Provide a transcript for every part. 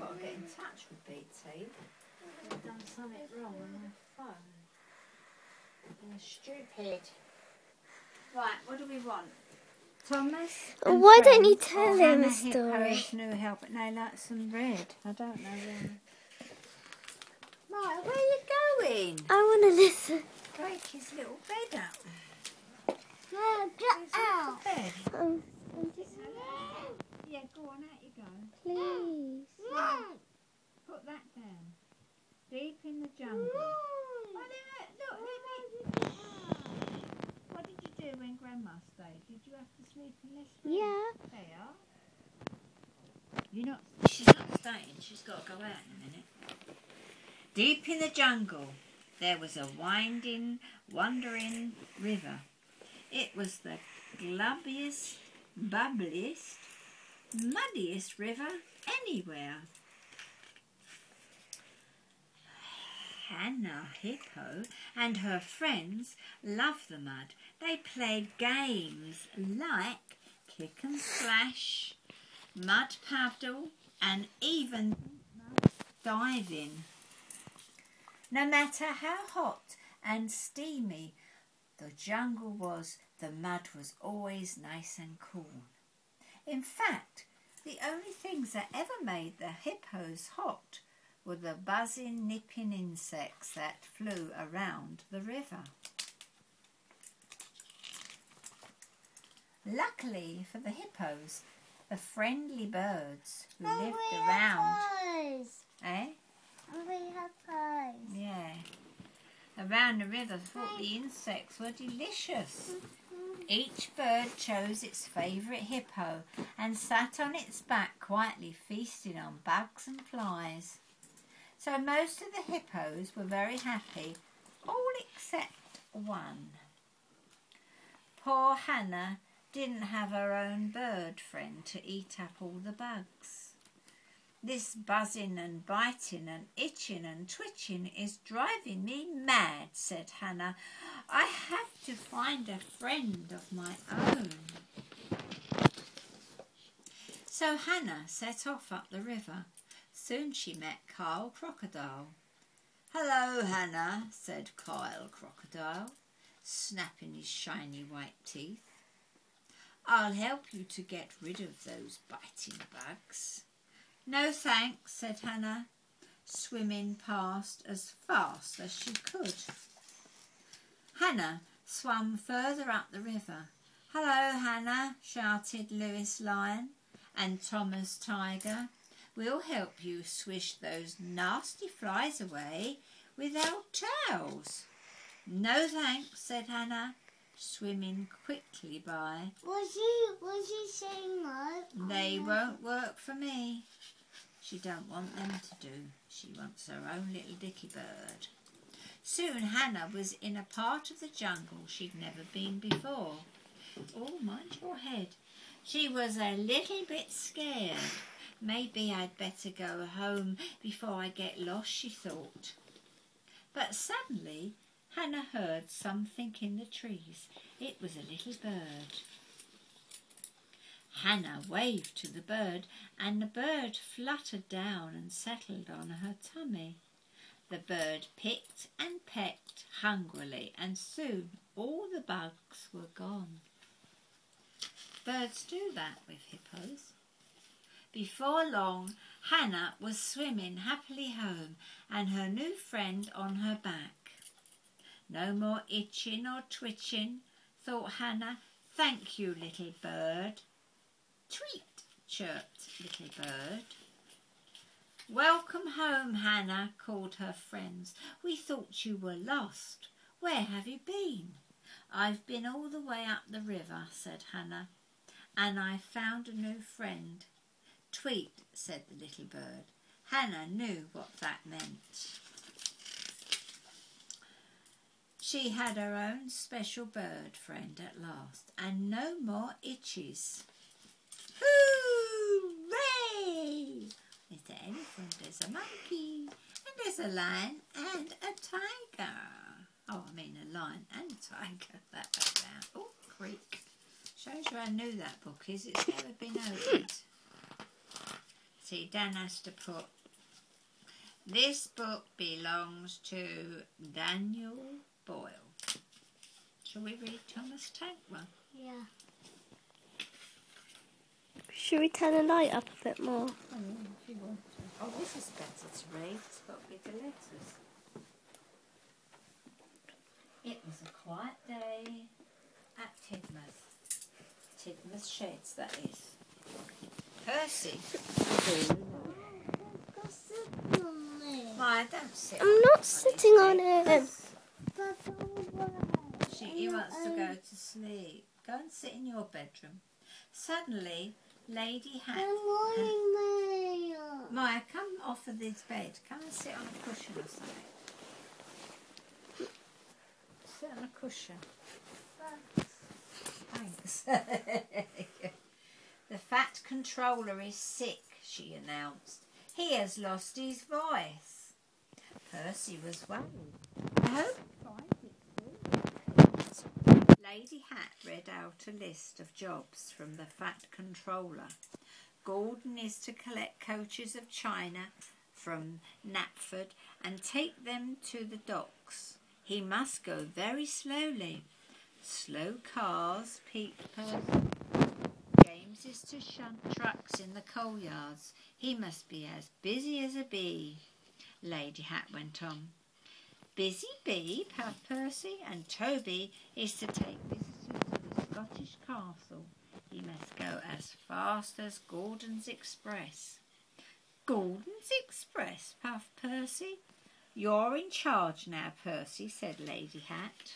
got to get in touch with BT. They've done something wrong on my phone. They're stupid. Right, what do we want? Thomas? Why don't you tell him a story? Hippo's new help. No, like some red. I don't know where. Right, where are you going? I want to listen. Break his little bed up. No, get out. Bed. Yeah, go on, out you go. Please. Put that down. Deep in the jungle. Oh, look, what did you do when Grandma stayed? Did you have to sleep in this room? Yeah. There. She's not staying. She's got to go out in a minute. Deep in the jungle, there was a winding, wandering river. It was the glubbiest, bubbliest, muddiest river anywhere. Hannah Hippo and her friends loved the mud. They played games like kick and splash, mud paddle, and even diving. No matter how hot and steamy the jungle was, the mud was always nice and cool. In fact, the only things that ever made the hippos hot were the buzzing, nipping insects that flew around the river. Luckily for the hippos, the friendly birds who lived around... Eh? Yeah. Around the river thought the insects were delicious. Each bird chose its favourite hippo and sat on its back quietly feasting on bugs and flies. So most of the hippos were very happy, all except one. Poor Hannah didn't have her own bird friend to eat up all the bugs. This buzzing and biting and itching and twitching is driving me mad, said Hannah. I have to find a friend of my own. So Hannah set off up the river. Soon she met Kyle Crocodile. Hello, Hannah, said Kyle Crocodile, snapping his shiny white teeth. I'll help you to get rid of those biting bugs. No thanks, said Hannah, swimming past as fast as she could. Hannah swam further up the river. Hello, Hannah, shouted Lewis Lion and Thomas Tiger. We'll help you swish those nasty flies away with our tails. No thanks, said Hannah, swimming quickly by. Was he saying no? They won't work for me. She don't want them to do. She wants her own little dicky bird. Soon Hannah was in a part of the jungle she'd never been before. Oh, mind your head. She was a little bit scared. Maybe I'd better go home before I get lost, she thought. But suddenly Hannah heard something in the trees. It was a little bird. Hannah waved to the bird, and the bird fluttered down and settled on her tummy. The bird picked and pecked hungrily, and soon all the bugs were gone. Birds do that with hippos. Before long, Hannah was swimming happily home, and her new friend on her back. No more itching or twitching, thought Hannah. Thank you, little bird. Tweet, chirped little bird. Welcome home, Hannah, called her friends. We thought you were lost. Where have you been? I've been all the way up the river, said Hannah, and I found a new friend. Tweet, said the little bird. Hannah knew what that meant. She had her own special bird friend at last, and no more itches. Hooray! There's an elephant, there's a monkey, and there's a lion and a tiger. Oh, I mean a lion and a tiger. That way round. Oh, creak. Shows you how new that book is. It's never been opened. See, Dan has to put, this book belongs to Daniel Boyle. Shall we read Thomas Tank one? Yeah. Should we turn the light up a bit more? Oh, yeah, if you want to. Oh, this is better to read. It's got bigger letters. It was a quiet day at Tidmouth Sheds, that is. Percy. Why, don't sit I'm not sitting on it. He wants to go to sleep. Go and sit in your bedroom. Suddenly, Lady Hat... Maya, come off of this bed. Come and sit on a cushion or something. Sit on a cushion. Thanks. The fat controller is sick, she announced. He has lost his voice. Percy was worried. I hope he finds it soon. Lady Hat read out a list of jobs from the fat controller. Gordon is to collect coaches of china from Knapford and take them to the docks. He must go very slowly. Slow cars, peeped Percy. James is to shunt trucks in the coal yards. He must be as busy as a bee. Lady Hat went on. Busy bee, puffed Percy, and Toby is to take visitors to the Scottish castle. He must go as fast as Gordon's Express. Gordon's Express, puffed Percy. You're in charge now, Percy, said Lady Hat.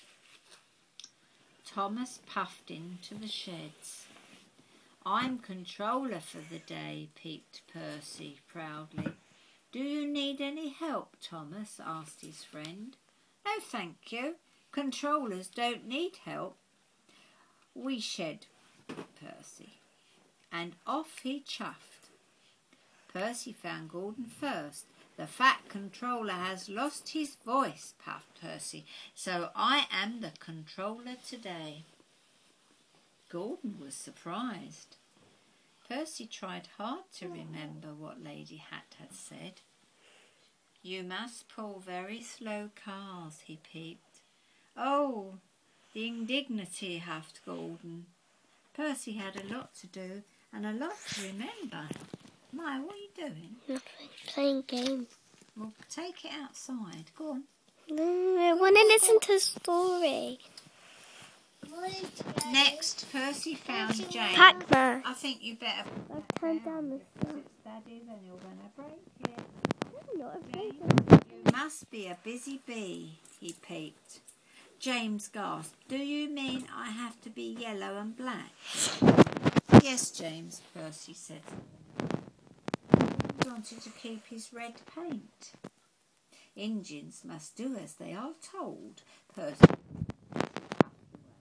Thomas puffed into the sheds. I'm controller for the day, peeped Percy proudly. Do you need any help, Thomas? Asked his friend. No, thank you. Controllers don't need help. We shed, Percy. And off he chuffed. Percy found Gordon first. The fat controller has lost his voice, puffed Percy, so I am the controller today. Gordon was surprised. Percy tried hard to remember what Lady Hat had said. You must pull very slow cars, he peeped. Oh, the indignity, huffed Gordon. Percy had a lot to do and a lot to remember. Maya, what are you doing? Nothing. Playing games. Well, take it outside. Go on. No, I want to listen to a story. Next, Percy found James. Pac-Man. I think you better I've turned down the stuff. It's Daddy, then you're going to break it. I'm not afraid James, of you must be a busy bee, he peeped. James gasped. Do you mean I have to be yellow and black? Yes, James, Percy said. He wanted to keep his red paint. Injuns must do as they are told, Percy puffed away.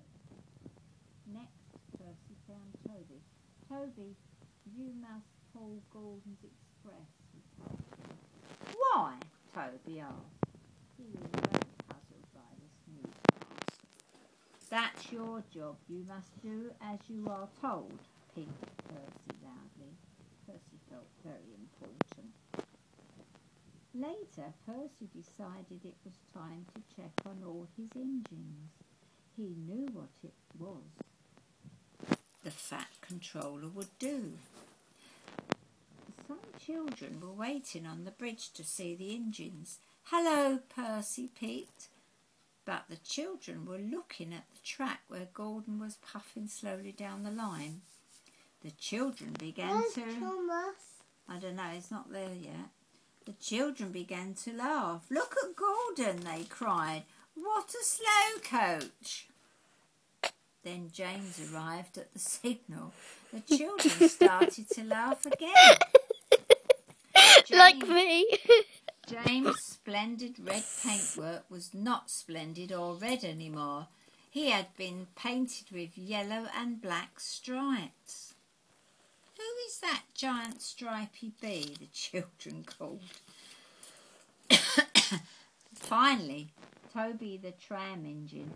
Next, Percy found Toby. Toby, you must pull Gordon's Express, he told him. Why? Toby asked. He was very puzzled by this news fast. That's your job. You must do as you are told, peeped Percy loudly. Percy felt very important. Later, Percy decided it was time to check on all his engines. He knew what it was the fat controller would do. Some children were waiting on the bridge to see the engines. Hello, Percy peeped. But the children were looking at the track where Gordon was puffing slowly down the line. The children began to... Thomas? I don't know, it's not there yet. The children began to laugh. Look at Gordon, they cried. What a slow coach. Then James arrived at the signal. The children started to laugh again. like me. James' splendid red paintwork was not splendid or red anymore. He had been painted with yellow and black stripes. Who is that giant stripy bee? The children called. Finally, Toby the tram engine